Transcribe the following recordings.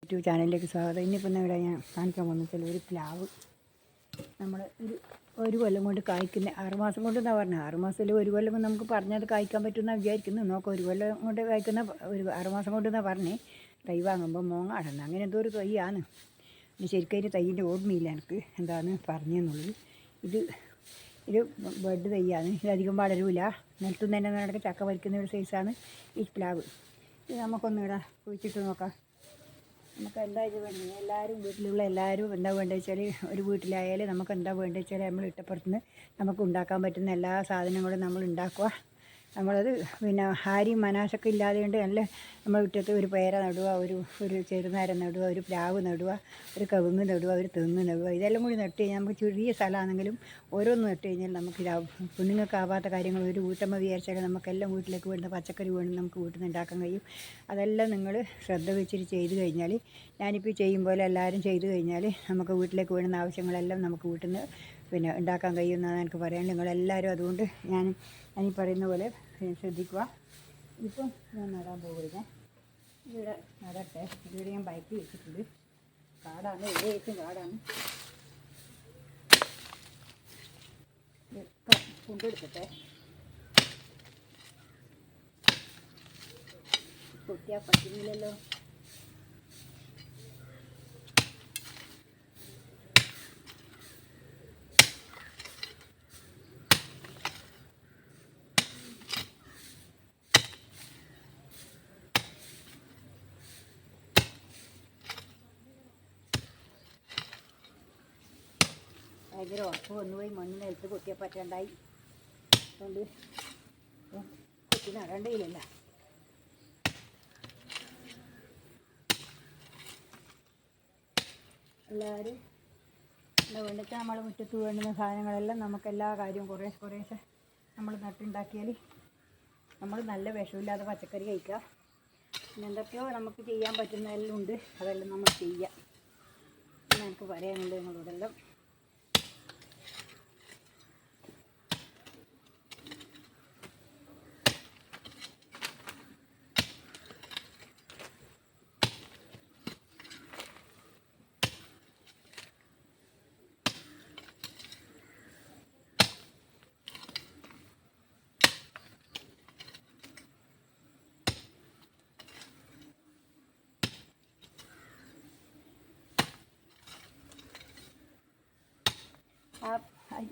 YouTube ചാനലിലേക്ക് സ്വാഗതം. ഇന്നിപ്പോൾ ഇവിടെ ഞാൻ കാണിക്കാൻ പോകുന്നത് ഒരു പ്ലാവ് നമ്മൾ ഒരു കൊല്ലം കൊണ്ട് കായ്ക്കുന്ന 6 മാസം കൊണ്ട് എന്നാണ് പറഞ്ഞത്. 6 മാസത്തിൽ ഒരു കൊല്ലം നമുക്ക് പറഞ്ഞത് കായ്ക്കാൻ പറ്റുമെന്നാണ് വിചാരിക്കുന്നത്. നോക്കാം, ഒരു കൊല്ലം കൊണ്ട് കായ്ക്കുന്ന ഒരു 6 മാസം കൊണ്ട് എന്നാണ് പറഞ്ഞത്. തൈ വാങ്ങുമ്പോൾ മോങ്ങാടുന്നത് അങ്ങനെ എന്തോ ഒരു തൈയാണ്. ശരിക്കും അതിൻ്റെ തൈയിൻ്റെ ഓർമ്മയില്ല എനിക്ക് എന്താണ് പറഞ്ഞതെന്നുള്ളത്. ഇത് ബഡ് തൈയാണ്. ഇതധികം വളരില്ല. നിലത്തുനിന്ന് തന്നെ നടക്കുക ചക്ക വലിക്കുന്ന ഒരു സൈസാണ് ഈ പ്ലാവ്. ഇത് നമുക്കൊന്നിവിടെ കുഴിച്ചിട്ട് നോക്കാം. നമുക്ക് എന്താ ഇത് വേണ്ടത്? എല്ലാവരും വീട്ടിലുള്ള എല്ലാവരും എന്താ വേണ്ടത് വെച്ചാൽ, ഒരു വീട്ടിലായാലും നമുക്ക് എന്താ വേണ്ടത് വെച്ചാൽ നമ്മൾ ഇട്ടപ്പുറത്തുനിന്ന് നമുക്ക് ഉണ്ടാക്കാൻ പറ്റുന്ന എല്ലാ സാധനങ്ങളും നമ്മൾ ഉണ്ടാക്കുക. നമ്മളത് പിന്നെ ഹാരിയും മനാശൊക്കെ ഇല്ലാതെ കൊണ്ട് നല്ല നമ്മൾ മുറ്റത്ത് ഒരു പേര നടുക, ഒരു ചെറുനാരം നടുക, ഒരു പ്ലാവ് നടുക, ഒരു കവുങ്ങ് നടുക, ഒരു തെങ്ങ് നടുക. ഇതെല്ലാം കൂടി നട്ട് കഴിഞ്ഞാൽ നമുക്ക് ചെറിയ സ്ഥലമാണെങ്കിലും ഓരോന്ന് നട്ട് കഴിഞ്ഞാൽ നമുക്ക് കുഞ്ഞുങ്ങൾക്കാവാത്ത കാര്യങ്ങൾ ഒരു വീട്ടമ്മ വിചാരിച്ചാൽ നമുക്കെല്ലാം വീട്ടിലേക്ക് വേണ്ട പച്ചക്കറി വേണം നമുക്ക് വീട്ടിൽ നിന്ന് ഉണ്ടാക്കാൻ കഴിയും. അതെല്ലാം നിങ്ങൾ ശ്രദ്ധ വെച്ചിട്ട് ചെയ്ത് കഴിഞ്ഞാൽ, ഞാനിപ്പോൾ ചെയ്യും പോലെ എല്ലാവരും ചെയ്ത് കഴിഞ്ഞാൽ നമുക്ക് വീട്ടിലേക്ക് വേണ്ടുന്ന ആവശ്യങ്ങളെല്ലാം നമുക്ക് വീട്ടിൽ നിന്ന് പിന്നെ ഉണ്ടാക്കാൻ കഴിയുമെന്നാണ് എനിക്ക് പറയാൻ. നിങ്ങളെല്ലാവരും അതുകൊണ്ട് ഞാനീ പറയുന്ന പോലെ ശ്രദ്ധിക്കുക. ഇപ്പം ഞാൻ നടാൻ പോകരുത്. ഇവിടെ നടട്ടെ. ഇവിടെ ഞാൻ ബൈക്ക് വെച്ചിട്ടുണ്ട്. കാടാണ്, ഏകദേശം കാടാണ്. കൊണ്ടെടുക്കട്ടെ. പൊട്ടിയാൽ പറ്റുന്നില്ലല്ലോ. ഭയങ്കര ഉറപ്പ് വന്നുപോയി. മണ്ണ് നിലത്ത് കൊത്തിയാൽ പറ്റാണ്ടായി. അതുകൊണ്ട് കൊത്തി നടേണ്ടതില്ല. എല്ലാവരും എന്താ വേണ്ടിയിട്ട് നമ്മൾ മുറ്റത്ത് വേണ്ടുന്ന സാധനങ്ങളെല്ലാം നമുക്ക് എല്ലാ കാര്യവും കുറേശ്ശെ നമ്മൾ നട്ടുണ്ടാക്കിയാൽ നമ്മൾ നല്ല വിഷമില്ലാതെ പച്ചക്കറി കഴിക്കുക. പിന്നെ എന്തൊക്കെയോ നമുക്ക് ചെയ്യാൻ പറ്റുന്നതെല്ലാം ഉണ്ട്. അതെല്ലാം നമ്മൾ ചെയ്യുക. പിന്നെ എനിക്ക് പറയാനുണ്ട് നിങ്ങളോടെല്ലാം.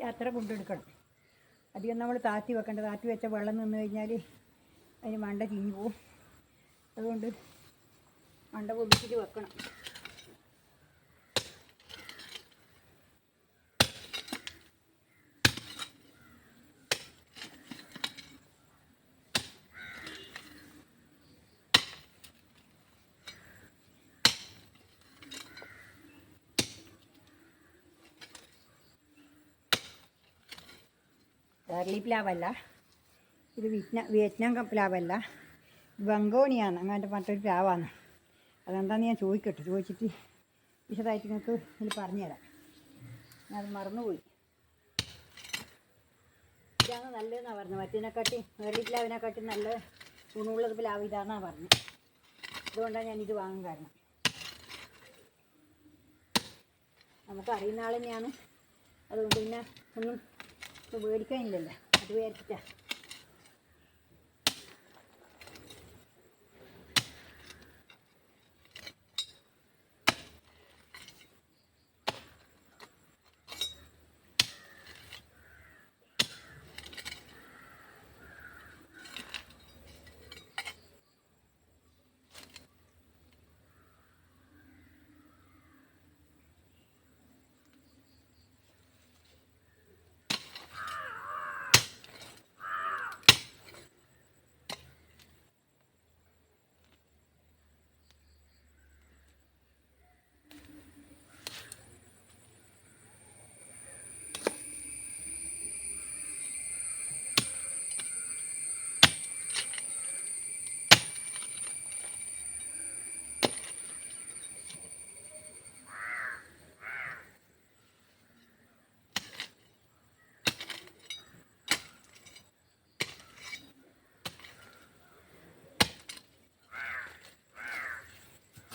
അത്ര കൊണ്ടെടുക്കണം. അധികം നമ്മൾ താത്തി വെക്കേണ്ട. താത്തി വെച്ച വെള്ളം നിന്ന് കഴിഞ്ഞാൽ അതിന് മണ്ട ചീഞ്ഞ് പോവും. അതുകൊണ്ട് മണ്ട പൊടിച്ചിട്ട് വെക്കണം. കേരളി പ്ലാവല്ല ഇത്, വിയറ്റ്നാം പ്ലാവല്ല, ബംഗോണിയാണ്. അങ്ങനത്തെ മറ്റൊരു പ്ലാവാണ്. അതെന്താണെന്ന് ഞാൻ ചോദിച്ചിട്ട് വിശദമായിട്ട് നിങ്ങൾക്ക് ഇതിൽ പറഞ്ഞുതരാം. ഞാനത് മറന്നുപോയി. ഇതാണ് നല്ലതെന്നാണ് പറഞ്ഞത്. മറ്റതിനെക്കാട്ടി കേരളി പ്ലാവിനെക്കാട്ടി നല്ല ഗുണമുള്ളത് പ്ലാവ് ഇതാണെന്നാണ് പറഞ്ഞത്. അതുകൊണ്ടാണ് ഞാനിത് വാങ്ങാൻ കാരണം. നമുക്കറിയുന്ന ആൾ തന്നെയാണ്. അതുകൊണ്ട് പിന്നെ ഒന്നും മേടിക്കാനില്ലല്ലോ, അത് വിചാരിച്ചിട്ടാ.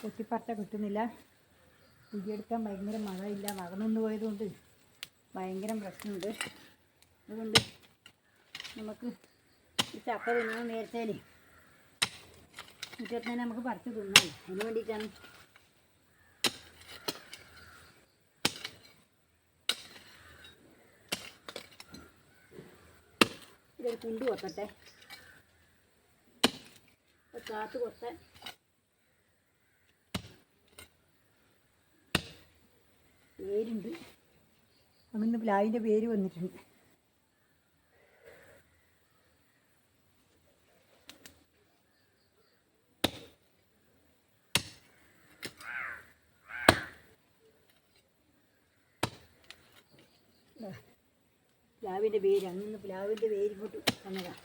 കൊത്തിപ്പറച്ച കിട്ടുന്നില്ല. കുഴിയെടുക്കാൻ ഭയങ്കര മഴയില്ല, മഴ നിന്ന് പോയതുകൊണ്ട് ഭയങ്കര പ്രശ്നമുണ്ട്. അതുകൊണ്ട് നമുക്ക് ഈ ചക്ക തിന്നാൻ നേരത്തേൽ മുറ്റത്ത് തന്നെ നമുക്ക് പറിച്ച് തിന്നാം. അതിന് വേണ്ടിയിട്ടാണ്. ഇതൊരു കുണ്ട് കൊത്തട്ടെ, കാത്ത് കൊത്താൻ വേരുണ്ട്. അങ്ങനെ പ്ലാവിൻ്റെ വേര് വന്നിട്ടുണ്ട്. പ്ലാവിൻ്റെ വേര് അങ്ങനെ പ്ലാവിൻ്റെ വേര് ഇങ്ങോട്ട് വന്നതാണ്.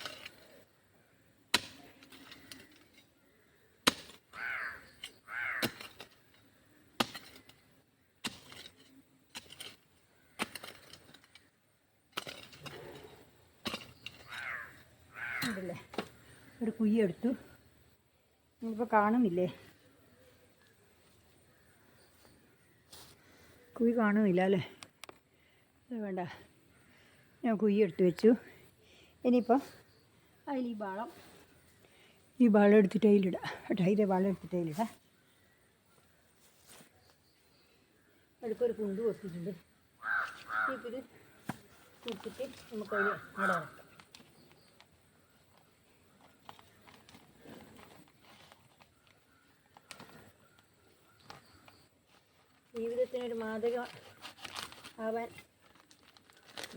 ഉണ്ടല്ലേ, ഒരു കുഴി എടുത്തു. നിങ്ങളിപ്പോൾ കാണുന്നില്ലേ? കുഴി കാണുന്നില്ല അല്ലേ? വേണ്ട, ഞാൻ കുഴി എടുത്ത് വെച്ചു. ഇനിയിപ്പോൾ അതിൽ ഈ ബാളം എടുത്തിട്ട് അതിലിടാം കേട്ടോ. അതിൻ്റെ ബാളം എടുത്തിട്ട് അതിലിടാം. അടുക്കൊരു കുണ്ട് കൊത്തിയിട്ടുണ്ട്. ഇപ്പോൾ ഇത് കുത്തിട്ട് നമുക്കതിൽ അവിടെ ഇറക്കാം. ജീവിതത്തിനൊരു മാതൃക ആവാൻ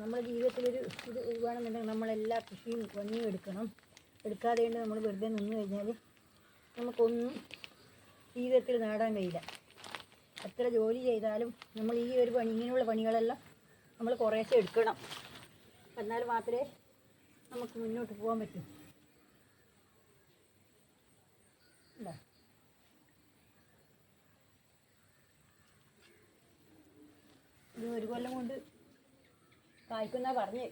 നമ്മുടെ ജീവിതത്തിലൊരു ഇത് വേണമെന്നുണ്ടെങ്കിൽ നമ്മളെല്ലാ കൃഷിയും ഭംഗിയും എടുക്കണം. എടുക്കാതെ കൊണ്ട് നമ്മൾ വെറുതെ നിന്ന് കഴിഞ്ഞാൽ നമുക്കൊന്നും ജീവിതത്തിൽ നേടാൻ കഴിയില്ല. എത്ര ജോലി ചെയ്താലും നമ്മൾ ഈ ഒരു പണി, ഇങ്ങനെയുള്ള പണികളെല്ലാം നമ്മൾ കുറേശ്ശെ എടുക്കണം. എന്നാൽ മാത്രമേ നമുക്ക് മുന്നോട്ട് പോകാൻ പറ്റൂ. എന്താ ഇത് ഒരു കൊല്ലം കൊണ്ട് കായ്ക്കുന്ന പറഞ്ഞ്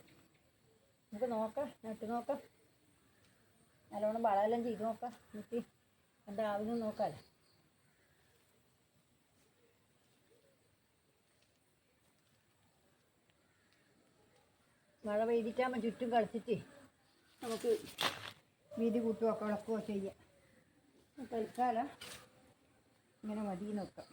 നമുക്ക് നോക്കാം, നട്ട് നോക്കാം. നല്ലോണം വളമെല്ലാം ചെയ്ത് നോക്കാം. എന്നിട്ട് എന്താവുന്നു നോക്കാമല്ലോ. മഴ പെയ്തിട്ടാകുമ്പോൾ ചുറ്റും കളിച്ചിട്ട് നമുക്ക് വീതി കൂട്ടുകയോ കിളക്കുകയോ ചെയ്യാം. തൽക്കാലം ഇങ്ങനെ മതി നോക്കാം.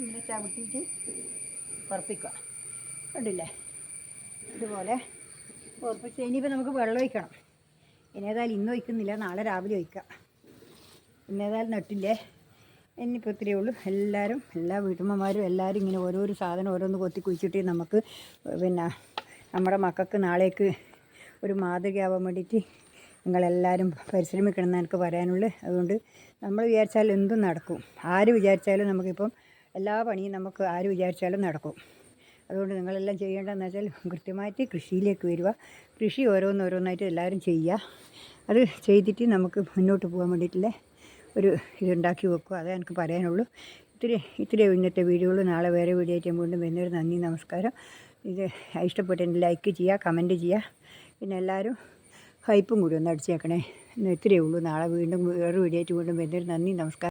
ഇങ്ങനെ ചവിട്ടിയിട്ട് ഉറപ്പിക്കുക. കണ്ടില്ലേ? ഇതുപോലെ ഉറപ്പിച്ച് ഇനിയിപ്പോൾ നമുക്ക് വെള്ളം ഒഴിക്കണം. ഇന്നേതായാലും ഇന്ന് ഒഴിക്കുന്നില്ല, നാളെ രാവിലെ ഒഴിക്കാം. ഇന്നേതായാലും നട്ടില്ലേ. ഇനിയിപ്പോൾ ഇത്രയേ ഉള്ളൂ. എല്ലാവരും, എല്ലാ വീട്ടമ്മമാരും എല്ലാവരും ഇങ്ങനെ ഓരോരോ സാധനം ഓരോന്ന് കൊത്തി കുഴിച്ചിട്ട് നമുക്ക് പിന്നെ നമ്മുടെ മക്കൾക്ക് നാളേക്ക് ഒരു മാതൃകയാവാൻ വേണ്ടിയിട്ട് നിങ്ങളെല്ലാവരും പരിശ്രമിക്കണം എന്ന് എനിക്ക് പറയാനുള്ളൂ. അതുകൊണ്ട് നമ്മൾ വിചാരിച്ചാൽ എന്തും നടക്കും. ആര് വിചാരിച്ചാലും നമുക്കിപ്പം എല്ലാ പണിയും നമുക്ക് ആര് വിചാരിച്ചാലും നടക്കും. അതുകൊണ്ട് നിങ്ങളെല്ലാം ചെയ്യേണ്ടതെന്ന് വെച്ചാൽ കൃത്യമായിട്ട് കൃഷിയിലേക്ക് വരിക. കൃഷി ഓരോന്നോരോന്നായിട്ട് എല്ലാവരും ചെയ്യുക. അത് ചെയ്തിട്ട് നമുക്ക് മുന്നോട്ട് പോകാൻ വേണ്ടിയിട്ടുള്ള ഒരു ഇതുണ്ടാക്കി വെക്കുക. അതേ എനിക്ക് പറയാനുള്ളൂ. ഇത്തിരി ഇന്നത്തെ വീഡിയോകൾ. നാളെ വേറെ വീഡിയോ ആയിട്ട് വീണ്ടും വരുന്നൊരു നന്ദി, നമസ്കാരം. ഇത് ഇഷ്ടപ്പെട്ടെങ്കിൽ ലൈക്ക് ചെയ്യുക, കമൻറ്റ് ചെയ്യുക. പിന്നെ എല്ലാവരും ഹൈപ്പും കൂടി ഒന്ന് അടിച്ചേക്കണേ. ഇന്ന് ഇത്രയേ ഉള്ളൂ. നാളെ വീണ്ടും വേറെ വീഡിയോ ആയിട്ട് വീണ്ടും വരുന്നൊരു നന്ദി, നമസ്കാരം.